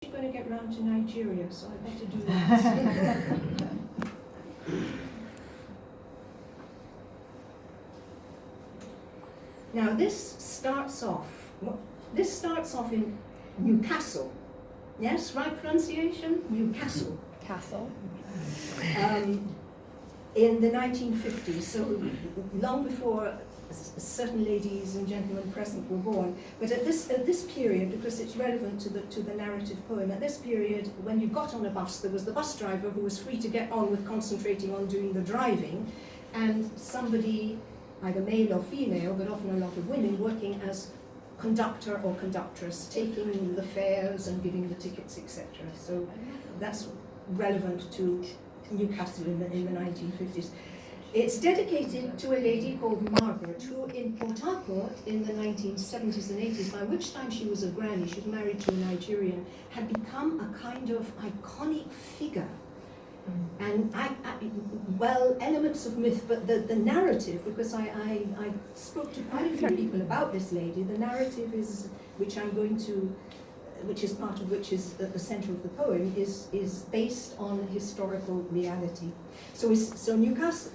I'm going to get round to Nigeria, so I better do that. Now this starts off in Newcastle. Yes, right pronunciation? Newcastle. Castle. In the 1950s, so long before certain ladies and gentlemen present were born. But at this period, because it's relevant to the narrative poem, at this period, when you got on a bus, there was the bus driver who was free to get on with concentrating on doing the driving, and somebody, either male or female, but often a lot of women, working as conductor or conductress, taking the fares and giving the tickets, etc. So that's relevant to Newcastle in the 1950s. It's dedicated to a lady called Margaret, who in Port Harcourt in the 1970s and 80s, by which time she was a granny, she was married to a Nigerian, had become a kind of iconic figure. And well, elements of myth, but the narrative, because I spoke to quite a few people about this lady, the narrative is, which is part of which is at the center of the poem, is based on historical reality. So Newcastle,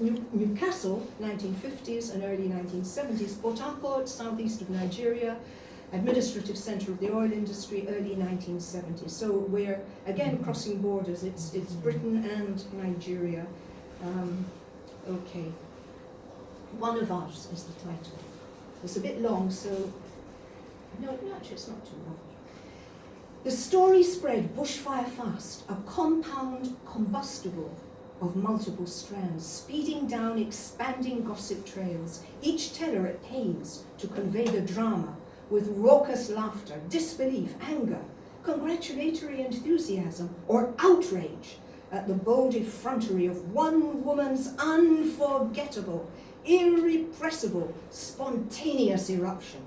1950s and early 1970s, Port Harcourt, southeast of Nigeria, administrative center of the oil industry, early 1970s. So we're again crossing borders. It's Britain and Nigeria. Okay. One of Us is the title. It's a bit long, so no, actually it's not too long. The story spread bushfire fast, a compound combustible of multiple strands, speeding down expanding gossip trails, each teller at pains to convey the drama with raucous laughter, disbelief, anger, congratulatory enthusiasm, or outrage at the bold effrontery of one woman's unforgettable, irrepressible, spontaneous eruption.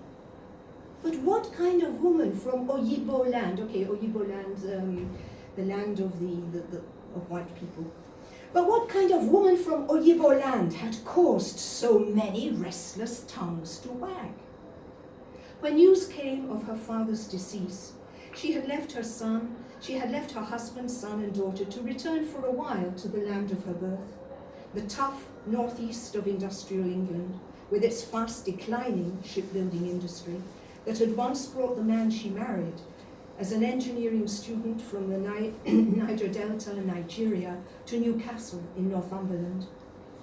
But what kind of woman from Oyibo land, okay, Oyibo land, the land of of white people, but what kind of woman from Oyibo land had caused so many restless tongues to wag? When news came of her father's decease, she had left her husband, son, and daughter to return for a while to the land of her birth, the tough northeast of industrial England, with its fast declining shipbuilding industry, that had once brought the man she married as an engineering student from the Niger Delta, Nigeria, to Newcastle in Northumberland,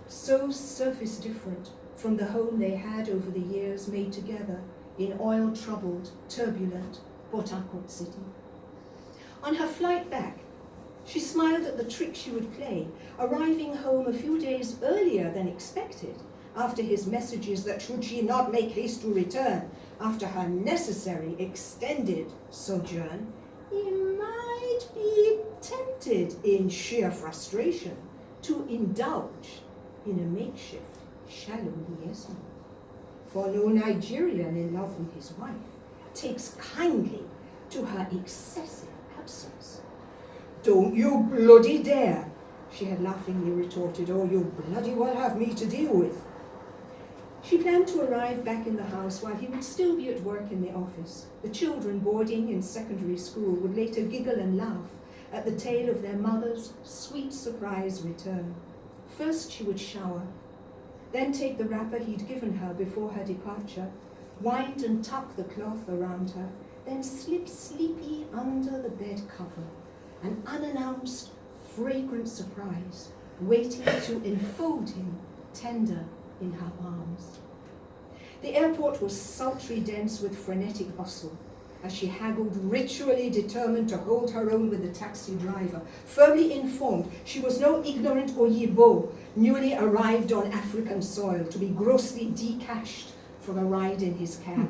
so surface different from the home they had over the years made together in oil-troubled, turbulent Port Harcourt City. On her flight back, she smiled at the trick she would play, arriving home a few days earlier than expected, after his messages that should she not make haste to return, after her necessary extended sojourn, he might be tempted in sheer frustration to indulge in a makeshift shallow liaison. For no Nigerian in love with his wife takes kindly to her excessive absence. "Don't you bloody dare," she had laughingly retorted, "or you bloody well have me to deal with." She planned to arrive back in the house while he would still be at work in the office. The children boarding in secondary school would later giggle and laugh at the tale of their mother's sweet surprise return. First she would shower, then take the wrapper he'd given her before her departure, wind and tuck the cloth around her, then slip sleepy under the bed cover, an unannounced, fragrant surprise, waiting to enfold him tender in her arms. The airport was sultry dense with frenetic bustle, as she haggled, ritually determined to hold her own with the taxi driver, firmly informed she was no ignorant Oyibo, newly arrived on African soil, to be grossly decashed for a ride in his cab.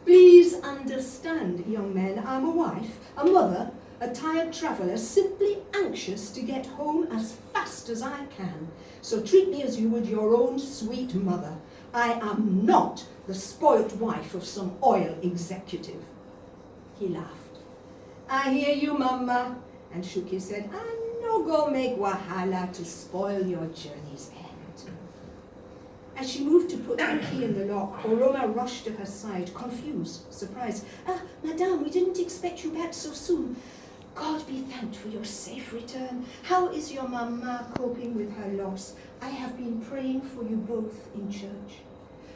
"Please understand, young man, I'm a wife, a mother, a tired traveller, simply anxious to get home as fast as I can. So treat me as you would your own sweet mother. I am not the spoilt wife of some oil executive." He laughed. "I hear you, Mama," and shook his head. "I'm no go make wahala to spoil your journey's end." As she moved to put the key in the lock, Oroma rushed to her side, confused, surprised. "Madame, we didn't expect you back so soon. God be thanked for your safe return. How is your mama coping with her loss? I have been praying for you both in church.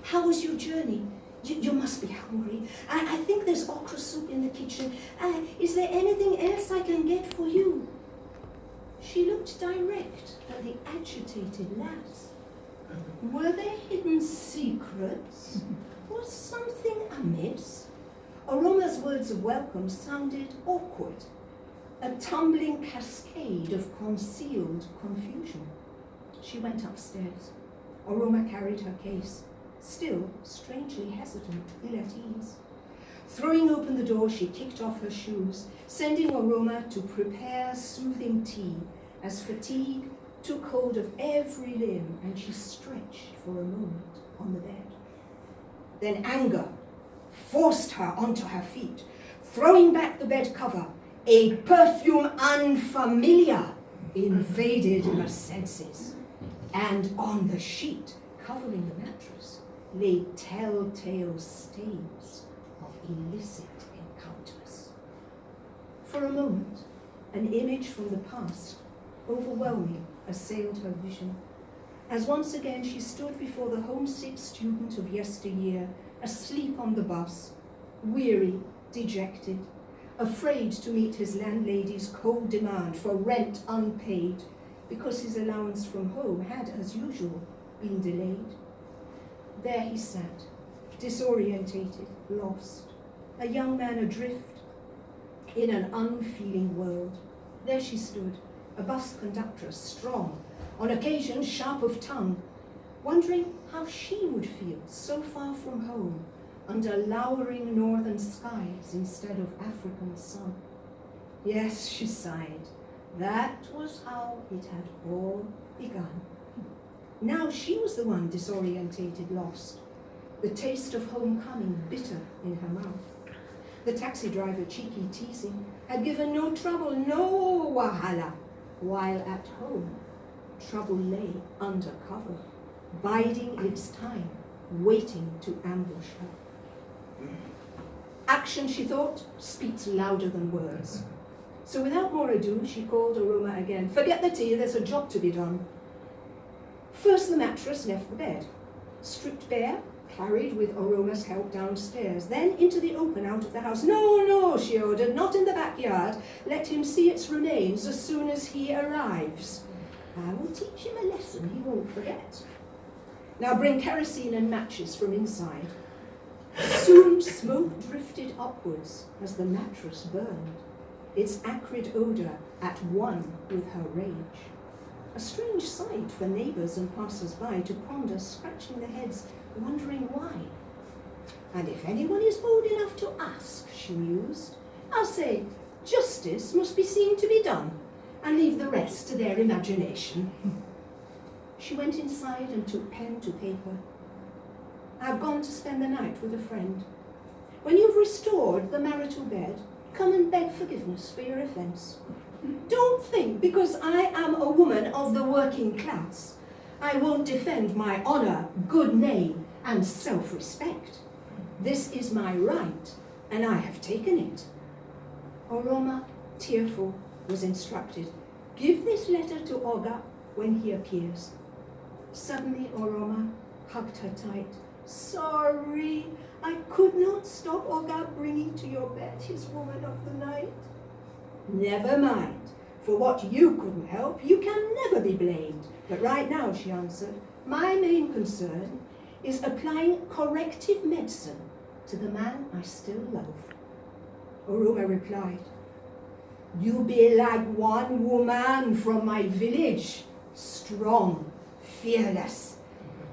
How was your journey? You must be hungry. I think there's okra soup in the kitchen. Is there anything else I can get for you? She looked direct at the agitated lass. Were there hidden secrets? Was something amiss? Aroma's words of welcome sounded awkward, a tumbling cascade of concealed confusion. She went upstairs. Aroma carried her case, still strangely hesitant, ill at ease. Throwing open the door, she kicked off her shoes, sending Aroma to prepare soothing tea as fatigue took hold of every limb and she stretched for a moment on the bed. Then anger forced her onto her feet, throwing back the bed cover. A perfume unfamiliar invaded her senses, and on the sheet covering the mattress lay telltale stains of illicit encounters. For a moment, an image from the past, overwhelming, assailed her vision, as once again she stood before the homesick student of yesteryear, asleep on the bus, weary, dejected, afraid to meet his landlady's cold demand for rent unpaid because his allowance from home had, as usual, been delayed. There he sat, disorientated, lost, a young man adrift in an unfeeling world. There she stood, a bus conductor, strong, on occasion sharp of tongue, wondering how she would feel so far from home, under lowering northern skies instead of African sun. Yes, she sighed, that was how it had all begun. Now she was the one disorientated, lost, the taste of homecoming bitter in her mouth. The taxi driver, cheeky teasing, had given no trouble, no wahala, while at home, trouble lay under cover, biding its time, waiting to ambush her. Action, she thought, speaks louder than words. So without more ado, she called Aroma again. Forget the tea, there's a job to be done. First the mattress left the bed, stripped bare, carried with Aroma's help downstairs, then into the open out of the house. No, no, she ordered, not in the backyard. Let him see its remains as soon as he arrives. I will teach him a lesson he won't forget. Now bring kerosene and matches from inside. Soon smoke drifted upwards as the mattress burned, its acrid odour at one with her rage. A strange sight for neighbours and passers-by to ponder, scratching their heads, wondering why. And if anyone is bold enough to ask, she mused, I'll say, justice must be seen to be done, and leave the rest to their imagination. She went inside and took pen to paper. I've gone to spend the night with a friend. When you've restored the marital bed, come and beg forgiveness for your offence. Don't think because I am a woman of the working class, I won't defend my honour, good name, and self-respect. This is my right, and I have taken it. Aroma, tearful, was instructed, give this letter to Oga when he appears. Suddenly Aroma hugged her tight. Sorry, I could not stop Oga bringing to your bed his woman of the night. Never mind. For what you couldn't help, you can never be blamed. But right now, she answered, my main concern is applying corrective medicine to the man I still love. Aroma replied, you be like one woman from my village, strong, fearless.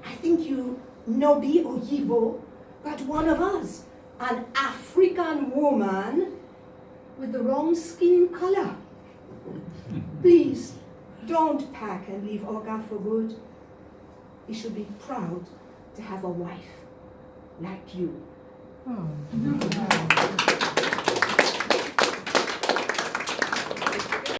I think you no be Oyibo, but one of us, an African woman with the wrong skin color. Please, don't pack and leave Oga for good. He should be proud to have a wife like you. Oh.